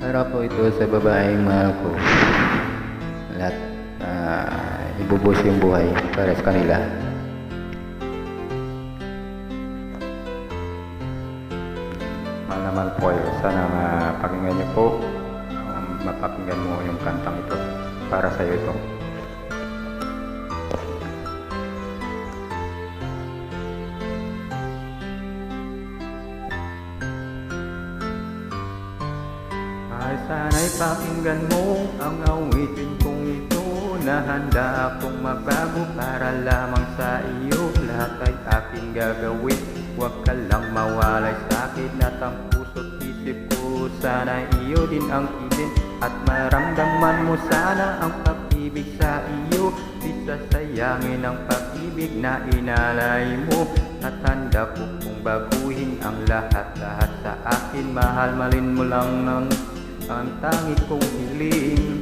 Para po ito sa babaeng mahal ko. Lahat ibubus yung buhay para sa kanila. Mahal na mahal po kayo. Sana mapakinggan niyo po. Mapakinggan mo yung kantang ito. Para sa iyo ito. Ay sana'y pakinggan mo ang awitin kong ito, na handa akong mabago para lamang sa iyo. Lahat ay aking gagawin, huwag ka lang mawalay sa'kin at ang puso't isip ko. Sana iyo din ang isip at maramdaman mo sana ang pag-ibig sa iyo. Di sasayangin ang pag-ibig na inalay mo, at handa ko kong baguhin ang lahat-lahat sa akin. Mahal, malin mo lang ng ang tangi kong hiling.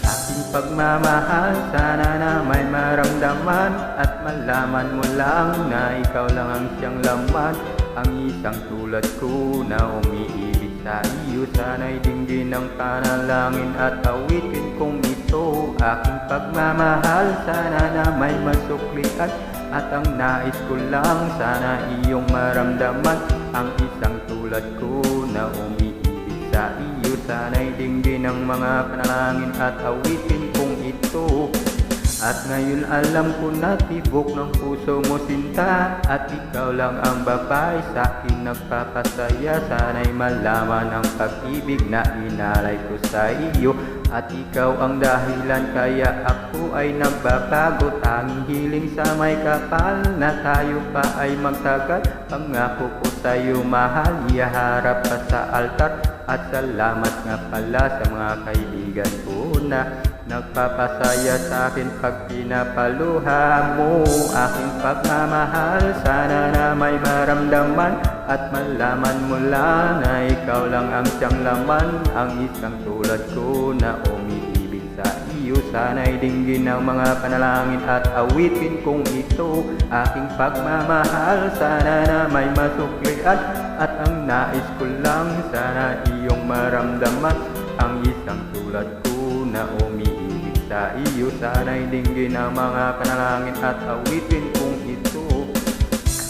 Aking pagmamahal, sana na may maramdaman at malaman mo lang na ikaw lang ang siyang laman. Ang isang tulad ko na umiibig sa iyo, sana'y dinggin ang panalangin at awitin kong ito. Aking pagmamahal, sana na may masuklian at ang nais ko lang sana iyong maramdaman. Ang isang tulad ko na umiibig sa iyo, sana'y dinggin ang mga panalangin at awitin kong ito. At ngayon alam ko na tibok ng puso mo sinta, at ikaw lang ang babae sa'kin nagpapasaya. Sana'y malaman ang pag-ibig na inalay ko sa iyo, at ikaw ang dahilan kaya ako ay nagbabago. Tanging hiling sa may kapal na tayo pa ay magtagal. Pangako ko sa'yo mahal, iharap pa sa altar. At salamat nga pala sa mga kaibigan ko na nagpapasaya sa akin pag pinapaluha mo aking pagmamahal. Sana na may maramdaman at malaman mo lang na ikaw lang ang siyang laman. Ang isang tulad ko na umiibig sa iyo, sana'y dinggin ang mga panalangin at awitin kong ito. Aking pagmamahal, sana na may masuklian at ang nais ko lang sana iyong maramdaman. Ang isang tulad ko na umiibig sa iyo, sana'y dinggin ang mga panalangin at awitin kong ito.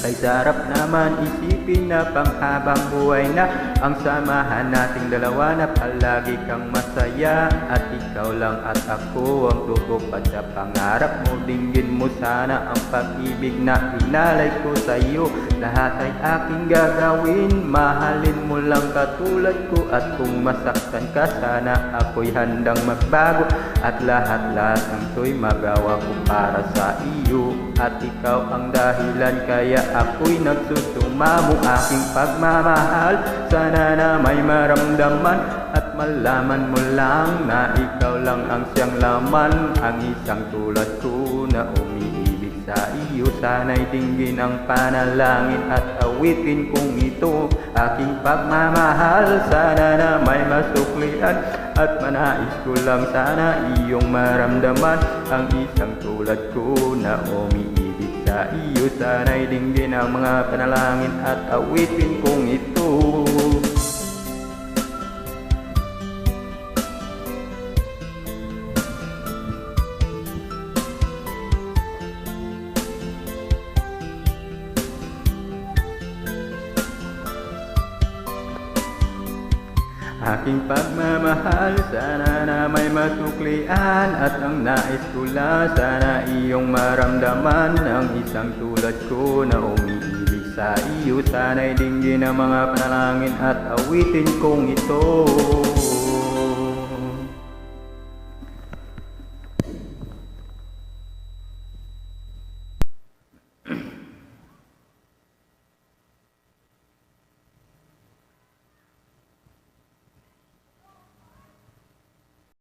Ay sarap naman isipin na panghabang buhay na ang samahan nating dalawa, na palagi kang masaya at ikaw lang at ako ang tutupad sa pangarap mo. Dinggin mo sana ang pag-ibig na inalay ko sa iyo. Lahat ay aking gagawin, mahalin mo lang katulad ko. At kung masaktan ka, sana ako'y handang magbago, at lahat-lahat ng to'y magawa ko para sa iyo. At ikaw ang dahilan kaya ako'y nagsusumamo. Aking pagmamahal, sana na may maramdaman at malaman mo lang na ikaw lang ang siyang laman. Ang isang tulad ko na umiibig sa iyo, sana'y dinggin ang panalangin at awitin kong ito. Aking pagmamahal, sana na may masuklian at manais ko lang sana iyong maramdaman. Ang isang tulad ko na umiibig sa iyo, sana'y dinggin ang mga panalangin at awitin kong ito. Aking pagmamahal, sana na may masuklian at ang nais ko lang sana iyong maramdaman. Ang isang tulad ko na umiibig sa iyo, sana'y dinggin ang mga panalangin at awitin kong ito.